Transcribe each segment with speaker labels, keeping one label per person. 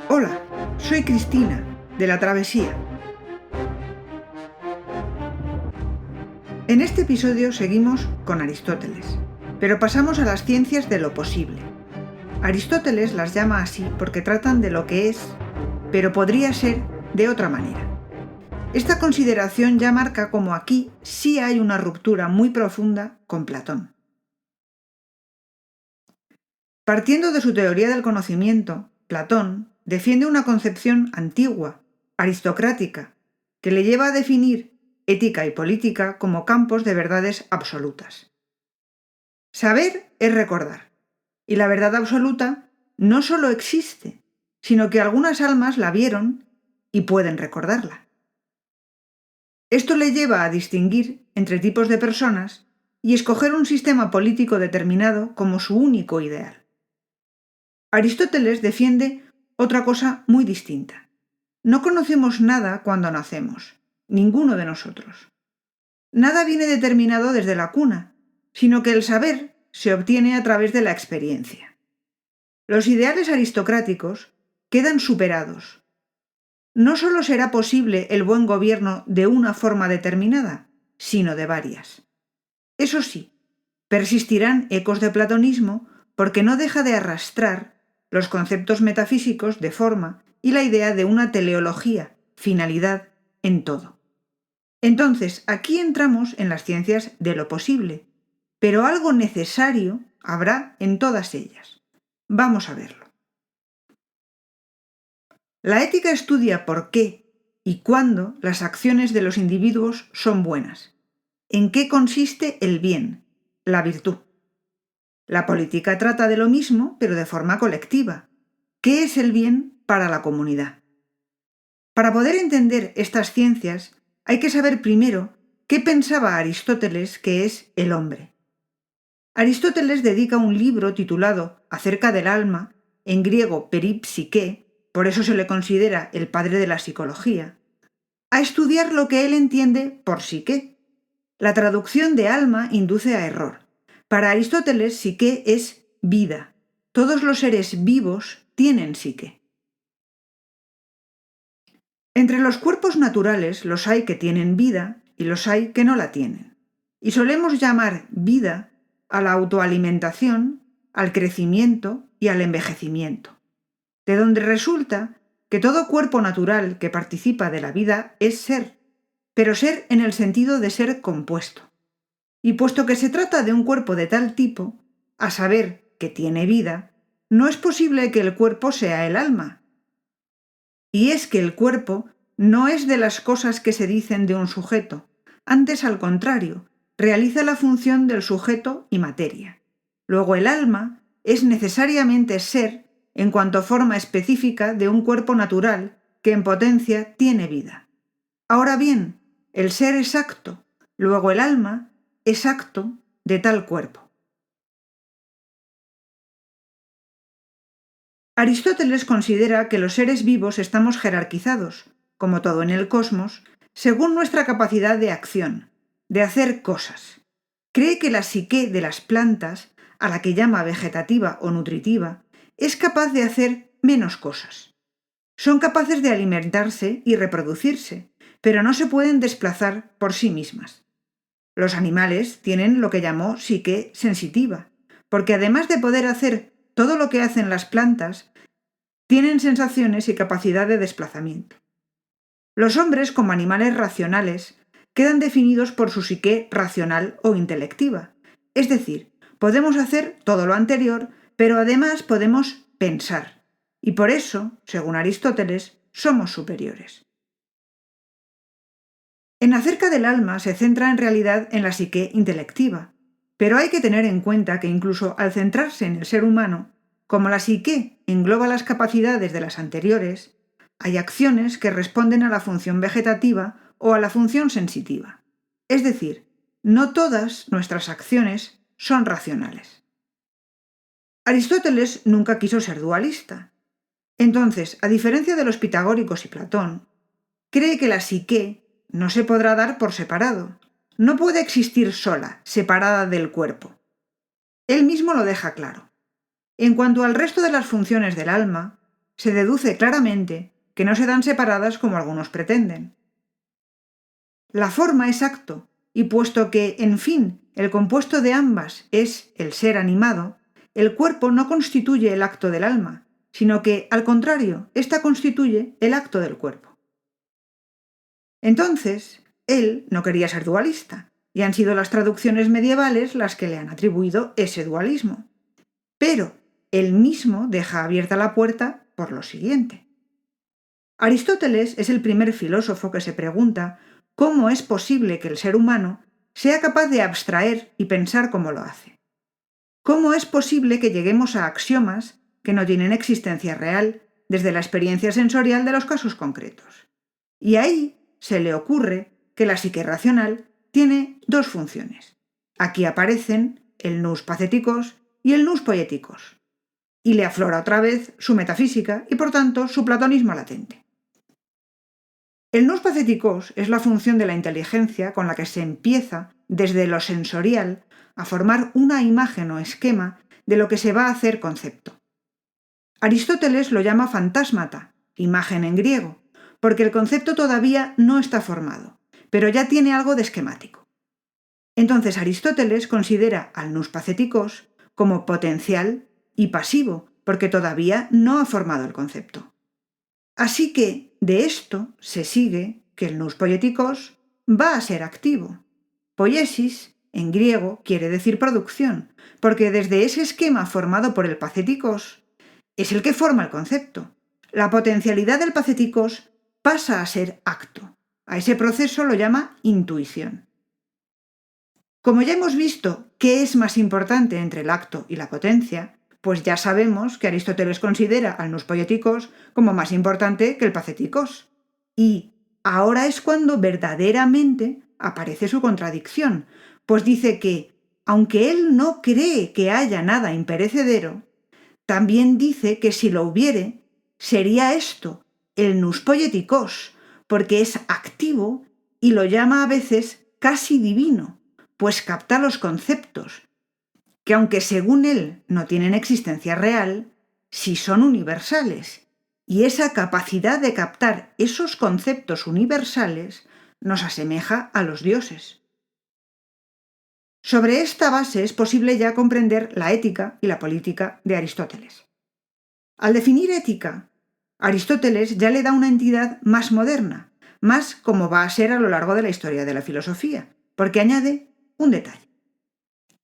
Speaker 1: Hola, soy Cristina, de La Travesía. En este episodio seguimos con Aristóteles, pero pasamos a las ciencias de lo posible. Aristóteles las llama así porque tratan de lo que es, pero podría ser de otra manera. Esta consideración ya marca cómo aquí sí hay una ruptura muy profunda con Platón. Partiendo de su teoría del conocimiento, Platón defiende una concepción antigua, aristocrática, que le lleva a definir ética y política como campos de verdades absolutas. Saber es recordar, y la verdad absoluta no solo existe, sino que algunas almas la vieron y pueden recordarla. Esto le lleva a distinguir entre tipos de personas y escoger un sistema político determinado como su único ideal. Aristóteles defiende otra cosa muy distinta. No conocemos nada cuando nacemos, ninguno de nosotros. Nada viene determinado desde la cuna, sino que el saber se obtiene a través de la experiencia. Los ideales aristocráticos quedan superados. No solo será posible el buen gobierno de una forma determinada, sino de varias. Eso sí, persistirán ecos de platonismo porque no deja de arrastrar los conceptos metafísicos de forma y la idea de una teleología, finalidad, en todo. Entonces, aquí entramos en las ciencias de lo posible, pero algo necesario habrá en todas ellas. Vamos a verlo. La ética estudia por qué y cuándo las acciones de los individuos son buenas, en qué consiste el bien, la virtud. La política trata de lo mismo, pero de forma colectiva. ¿Qué es el bien para la comunidad? Para poder entender estas ciencias, hay que saber primero qué pensaba Aristóteles que es el hombre. Aristóteles dedica un libro titulado Acerca del alma, en griego peripsiké, por eso se le considera el padre de la psicología, a estudiar lo que él entiende por psique. La traducción de alma induce a error. Para Aristóteles, psique es vida. Todos los seres vivos tienen psique. Entre los cuerpos naturales los hay que tienen vida y los hay que no la tienen. Y solemos llamar vida a la autoalimentación, al crecimiento y al envejecimiento, de donde resulta que todo cuerpo natural que participa de la vida es ser, pero ser en el sentido de ser compuesto. Y puesto que se trata de un cuerpo de tal tipo, a saber, que tiene vida, no es posible que el cuerpo sea el alma. Y es que el cuerpo no es de las cosas que se dicen de un sujeto, antes al contrario, realiza la función del sujeto y materia. Luego el alma es necesariamente ser en cuanto forma específica de un cuerpo natural que en potencia tiene vida. Ahora bien, el ser es acto, luego el alma es acto de tal cuerpo. Aristóteles considera que los seres vivos estamos jerarquizados, como todo en el cosmos, según nuestra capacidad de acción, de hacer cosas. Cree que la psique de las plantas, a la que llama vegetativa o nutritiva, es capaz de hacer menos cosas. Son capaces de alimentarse y reproducirse, pero no se pueden desplazar por sí mismas. Los animales tienen lo que llamó psique sensitiva, porque además de poder hacer todo lo que hacen las plantas, tienen sensaciones y capacidad de desplazamiento. Los hombres, como animales racionales, quedan definidos por su psique racional o intelectiva. Es decir, podemos hacer todo lo anterior, pero además podemos pensar. Y por eso, según Aristóteles, somos superiores. En Acerca del alma se centra en realidad en la psique intelectiva, pero hay que tener en cuenta que incluso al centrarse en el ser humano, como la psique engloba las capacidades de las anteriores, hay acciones que responden a la función vegetativa o a la función sensitiva. Es decir, no todas nuestras acciones son racionales. Aristóteles nunca quiso ser dualista. Entonces, a diferencia de los pitagóricos y Platón, cree que la psique no se podrá dar por separado. No puede existir sola, separada del cuerpo. Él mismo lo deja claro. En cuanto al resto de las funciones del alma, se deduce claramente que no se dan separadas como algunos pretenden. La forma es acto, y puesto que, en fin, el compuesto de ambas es el ser animado, el cuerpo no constituye el acto del alma, sino que, al contrario, ésta constituye el acto del cuerpo. Entonces, él no quería ser dualista, y han sido las traducciones medievales las que le han atribuido ese dualismo. Pero él mismo deja abierta la puerta por lo siguiente. Aristóteles es el primer filósofo que se pregunta cómo es posible que el ser humano sea capaz de abstraer y pensar como lo hace. ¿Cómo es posible que lleguemos a axiomas que no tienen existencia real desde la experiencia sensorial de los casos concretos? Y ahí se le ocurre que la psique racional tiene dos funciones. Aquí aparecen el nous patheticos y el nous poieticos. Y le aflora otra vez su metafísica y por tanto su platonismo latente. El nous patheticos es la función de la inteligencia con la que se empieza, desde lo sensorial, a formar una imagen o esquema de lo que se va a hacer concepto. Aristóteles lo llama fantásmata, imagen en griego, porque el concepto todavía no está formado, pero ya tiene algo de esquemático. Entonces Aristóteles considera al nous patheticos como potencial y pasivo, porque todavía no ha formado el concepto. Así que de esto se sigue que el nous poieticos va a ser activo. Poiesis, en griego, quiere decir producción, porque desde ese esquema formado por el patheticos es el que forma el concepto. La potencialidad del patheticos pasa a ser acto. A ese proceso lo llama intuición. Como ya hemos visto qué es más importante entre el acto y la potencia, pues ya sabemos que Aristóteles considera al nous poieticos como más importante que el patheticos. Y ahora es cuando verdaderamente aparece su contradicción, pues dice que, aunque él no cree que haya nada imperecedero, también dice que si lo hubiere, sería esto, el nous poieticos, porque es activo y lo llama a veces casi divino, pues capta los conceptos, que aunque según él no tienen existencia real, sí son universales, y esa capacidad de captar esos conceptos universales nos asemeja a los dioses. Sobre esta base es posible ya comprender la ética y la política de Aristóteles. Al definir ética, Aristóteles ya le da una entidad más moderna, más como va a ser a lo largo de la historia de la filosofía, porque añade un detalle.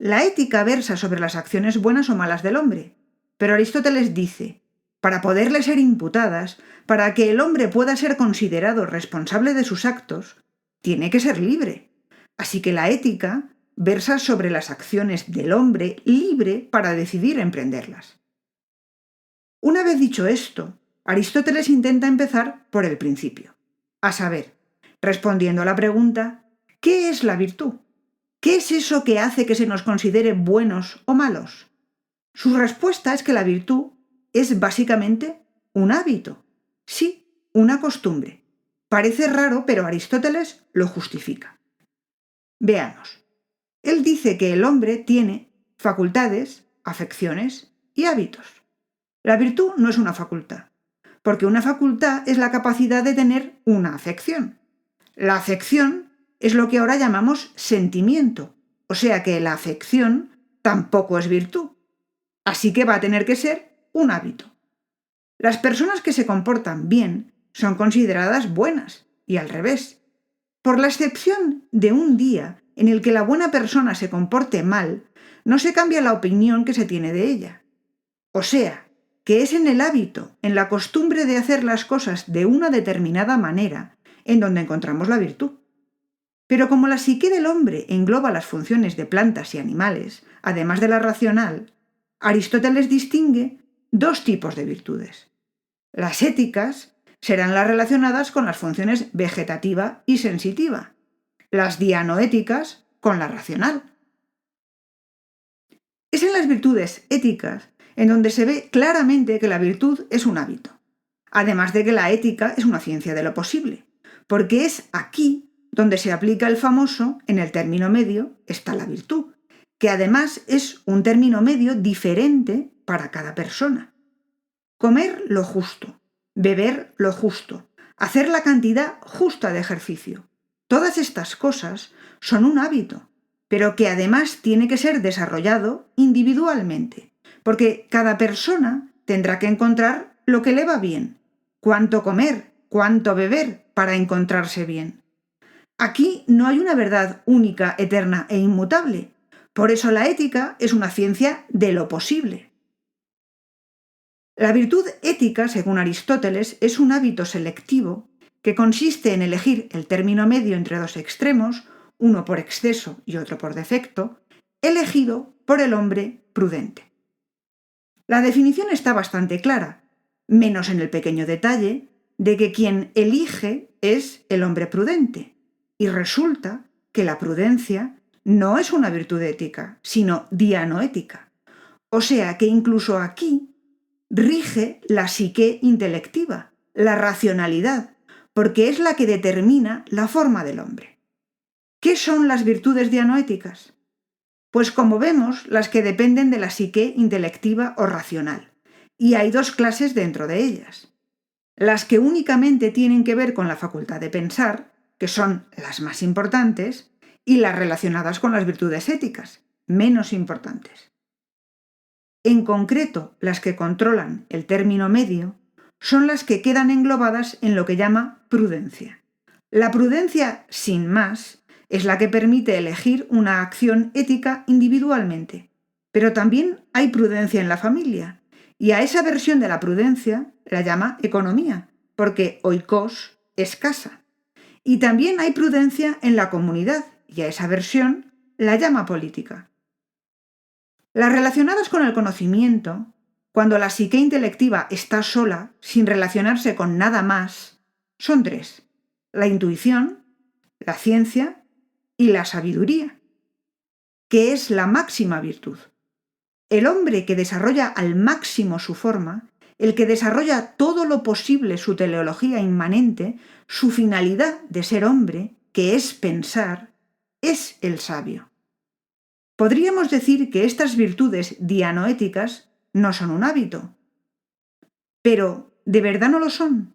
Speaker 1: La ética versa sobre las acciones buenas o malas del hombre, pero Aristóteles dice, para poderle ser imputadas, para que el hombre pueda ser considerado responsable de sus actos, tiene que ser libre. Así que la ética versa sobre las acciones del hombre libre para decidir emprenderlas. Una vez dicho esto, Aristóteles intenta empezar por el principio, a saber, respondiendo a la pregunta, ¿qué es la virtud? ¿Qué es eso que hace que se nos considere buenos o malos? Su respuesta es que la virtud es básicamente un hábito, sí, una costumbre. Parece raro, pero Aristóteles lo justifica. Veamos. Él dice que el hombre tiene facultades, afecciones y hábitos. La virtud no es una facultad, porque una facultad es la capacidad de tener una afección. La afección es lo que ahora llamamos sentimiento, o sea que la afección tampoco es virtud. Así que va a tener que ser un hábito. Las personas que se comportan bien son consideradas buenas, y al revés. Por la excepción de un día en el que la buena persona se comporte mal, no se cambia la opinión que se tiene de ella. O sea, que es en el hábito, en la costumbre de hacer las cosas de una determinada manera, en donde encontramos la virtud. Pero como la psique del hombre engloba las funciones de plantas y animales, además de la racional, Aristóteles distingue dos tipos de virtudes. Las éticas serán las relacionadas con las funciones vegetativa y sensitiva, las dianoéticas con la racional. Es en las virtudes éticas en donde se ve claramente que la virtud es un hábito, además de que la ética es una ciencia de lo posible, porque es aquí donde se aplica el famoso en el término medio está la virtud, que además es un término medio diferente para cada persona. comer lo justo, beber lo justo, hacer la cantidad justa de ejercicio. Todas estas cosas son un hábito, pero que además tiene que ser desarrollado individualmente, porque cada persona tendrá que encontrar lo que le va bien, cuánto comer, cuánto beber para encontrarse bien. Aquí no hay una verdad única, eterna e inmutable. Por eso la ética es una ciencia de lo posible. La virtud ética, según Aristóteles, es un hábito selectivo que consiste en elegir el término medio entre dos extremos, uno por exceso y otro por defecto, elegido por el hombre prudente. La definición está bastante clara, menos en el pequeño detalle de que quien elige es el hombre prudente, y resulta que la prudencia no es una virtud ética, sino dianoética. O sea que incluso aquí rige la psique intelectiva, la racionalidad, porque es la que determina la forma del hombre. ¿Qué son las virtudes dianoéticas? Pues como vemos, las que dependen de la psique intelectiva o racional, y hay dos clases dentro de ellas. Las que únicamente tienen que ver con la facultad de pensar, que son las más importantes, y las relacionadas con las virtudes éticas, menos importantes. En concreto, las que controlan el término medio son las que quedan englobadas en lo que llama prudencia. La prudencia, sin más, es la que permite elegir una acción ética individualmente, pero también hay prudencia en la familia, y a esa versión de la prudencia la llama economía, porque oikos es casa. Y también hay prudencia en la comunidad, y a esa versión la llama política. Las relacionadas con el conocimiento, cuando la psique intelectiva está sola, sin relacionarse con nada más, son tres: la intuición, la ciencia y la sabiduría, que es la máxima virtud. El hombre que desarrolla al máximo su forma, el que desarrolla todo lo posible su teleología inmanente, su finalidad de ser hombre, que es pensar, es el sabio. Podríamos decir que estas virtudes dianoéticas no son un hábito. Pero, ¿de verdad no lo son?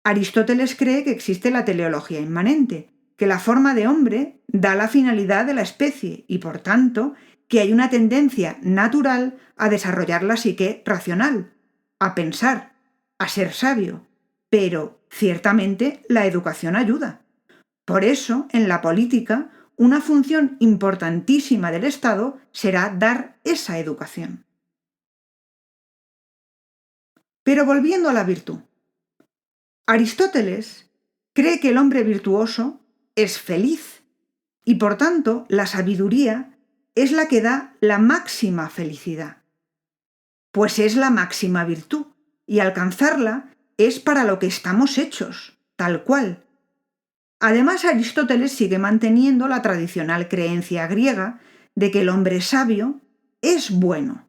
Speaker 1: Aristóteles cree que existe la teleología inmanente, que la forma de hombre da la finalidad de la especie y, por tanto, que hay una tendencia natural a desarrollar la psique racional, a pensar, a ser sabio. Pero, ciertamente, la educación ayuda. Por eso, en la política, una función importantísima del Estado será dar esa educación. Pero volviendo a la virtud. Aristóteles cree que el hombre virtuoso es feliz y por tanto la sabiduría es la que da la máxima felicidad. Pues es la máxima virtud y alcanzarla es para lo que estamos hechos, tal cual. Además, Aristóteles sigue manteniendo la tradicional creencia griega de que el hombre sabio es bueno.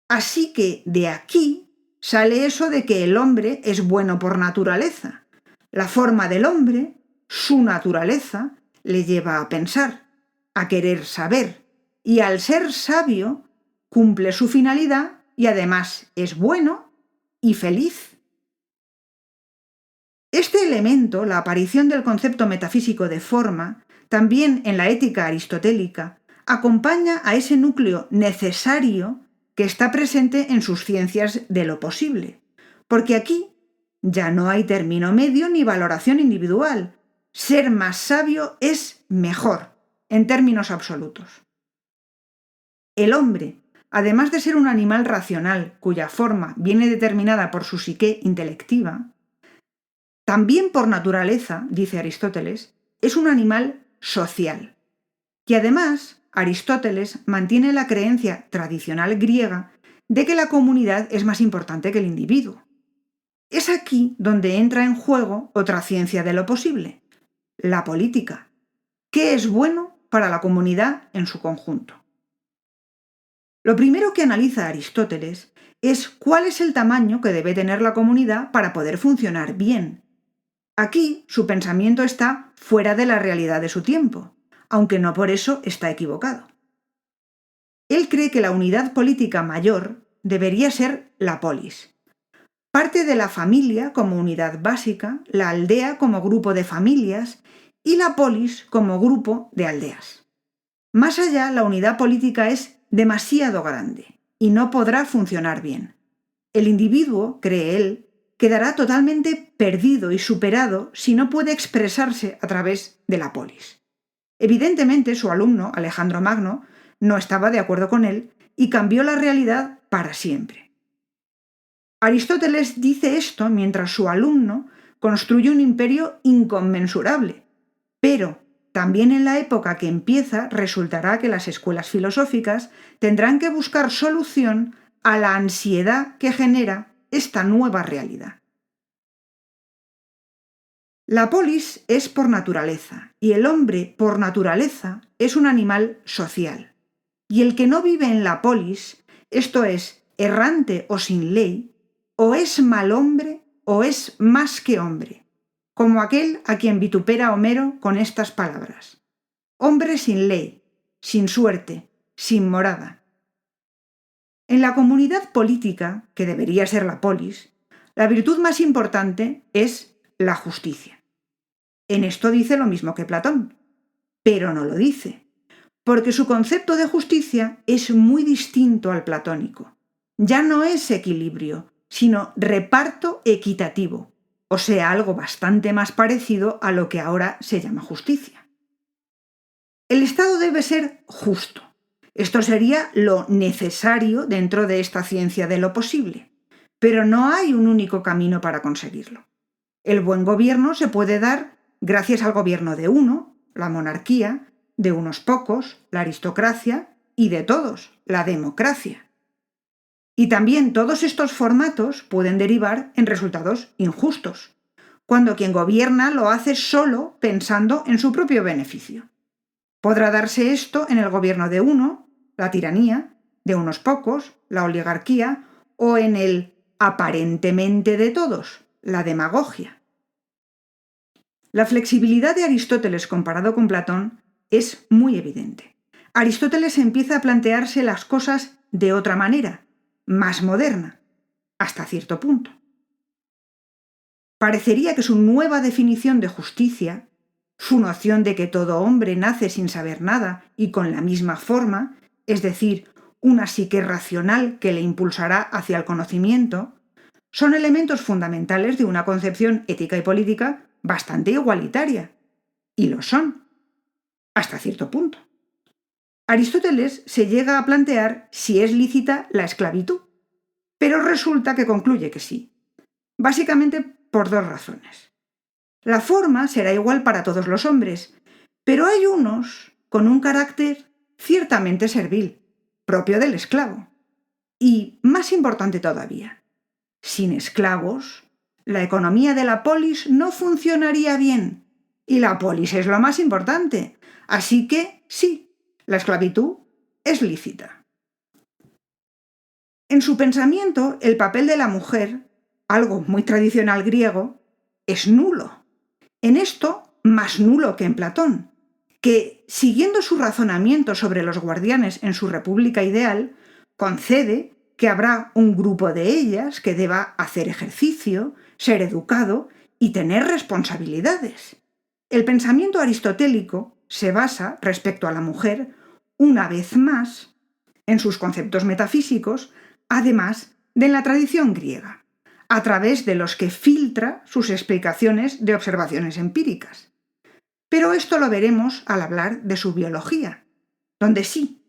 Speaker 1: Así que de aquí sale eso de que el hombre es bueno por naturaleza. La forma del hombre, su naturaleza, le lleva a pensar, a querer saber, y al ser sabio, cumple su finalidad y además es bueno y feliz. Este elemento, la aparición del concepto metafísico de forma, también en la ética aristotélica, acompaña a ese núcleo necesario que está presente en sus ciencias de lo posible, porque aquí ya no hay término medio ni valoración individual. Ser más sabio es mejor, en términos absolutos. El hombre, además de ser un animal racional cuya forma viene determinada por su psique intelectiva, también por naturaleza, dice Aristóteles, es un animal social. Y además, Aristóteles mantiene la creencia tradicional griega de que la comunidad es más importante que el individuo. Es aquí donde entra en juego otra ciencia de lo posible, la política. ¿Qué es bueno para la comunidad en su conjunto? Lo primero que analiza Aristóteles es cuál es el tamaño que debe tener la comunidad para poder funcionar bien. Aquí su pensamiento está fuera de la realidad de su tiempo, aunque no por eso está equivocado. Él cree que la unidad política mayor debería ser la polis. Parte de la familia como unidad básica, la aldea como grupo de familias y la polis como grupo de aldeas. Más allá, la unidad política es demasiado grande y no podrá funcionar bien. El individuo, cree él, quedará totalmente perdido y superado si no puede expresarse a través de la polis. Evidentemente, su alumno, Alejandro Magno, no estaba de acuerdo con él y cambió la realidad para siempre. Aristóteles dice esto mientras su alumno construye un imperio inconmensurable, pero también en la época que empieza resultará que las escuelas filosóficas tendrán que buscar solución a la ansiedad que genera esta nueva realidad. La polis es por naturaleza, y el hombre por naturaleza es un animal social. Y el que no vive en la polis, esto es, errante o sin ley, o es mal hombre o es más que hombre, como aquel a quien vitupera Homero con estas palabras: hombre sin ley, sin suerte, sin morada. En la comunidad política, que debería ser la polis, la virtud más importante es la justicia. En esto dice lo mismo que Platón, pero no lo dice, porque su concepto de justicia es muy distinto al platónico. Ya no es equilibrio, sino reparto equitativo, o sea, algo bastante más parecido a lo que ahora se llama justicia. El Estado debe ser justo. Esto sería lo necesario dentro de esta ciencia de lo posible, pero no hay un único camino para conseguirlo. El buen gobierno se puede dar gracias al gobierno de uno, la monarquía, de unos pocos, la aristocracia, y de todos, la democracia. Y también todos estos formatos pueden derivar en resultados injustos, cuando quien gobierna lo hace solo pensando en su propio beneficio. Podrá darse esto en el gobierno de uno, la tiranía, de unos pocos, la oligarquía, o en el aparentemente de todos, la demagogia. La flexibilidad de Aristóteles comparado con Platón es muy evidente. Aristóteles empieza a plantearse las cosas de otra manera, más moderna, hasta cierto punto. Parecería que su nueva definición de justicia, su noción de que todo hombre nace sin saber nada y con la misma forma, es decir, una psique racional que le impulsará hacia el conocimiento, son elementos fundamentales de una concepción ética y política bastante igualitaria. Y lo son, hasta cierto punto. Aristóteles se llega a plantear si es lícita la esclavitud, pero resulta que concluye que sí, básicamente por dos razones. La forma será igual para todos los hombres, pero hay unos con un carácter ciertamente servil, propio del esclavo. Y, más importante todavía, sin esclavos, la economía de la polis no funcionaría bien, y la polis es lo más importante, así que sí, la esclavitud es lícita. En su pensamiento, el papel de la mujer, algo muy tradicional griego, es nulo. En esto, más nulo que en Platón, que, siguiendo su razonamiento sobre los guardianes en su república ideal, concede que habrá un grupo de ellas que deba hacer ejercicio, ser educado y tener responsabilidades. El pensamiento aristotélico se basa, respecto a la mujer, una vez más, en sus conceptos metafísicos, además de en la tradición griega, a través de los que filtra sus explicaciones de observaciones empíricas. Pero esto lo veremos al hablar de su biología, donde sí,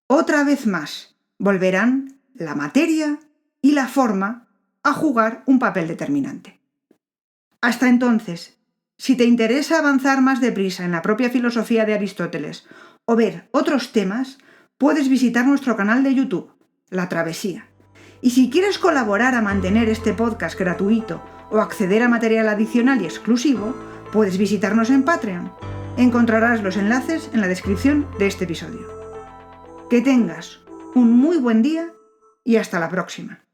Speaker 1: otra vez más, volverán la materia y la forma a jugar un papel determinante. Hasta entonces, si te interesa avanzar más deprisa en la propia filosofía de Aristóteles o ver otros temas, puedes visitar nuestro canal de YouTube, La Travesía. Y si quieres colaborar a mantener este podcast gratuito o acceder a material adicional y exclusivo, puedes visitarnos en Patreon. Encontrarás los enlaces en la descripción de este episodio. Que tengas un muy buen día y hasta la próxima.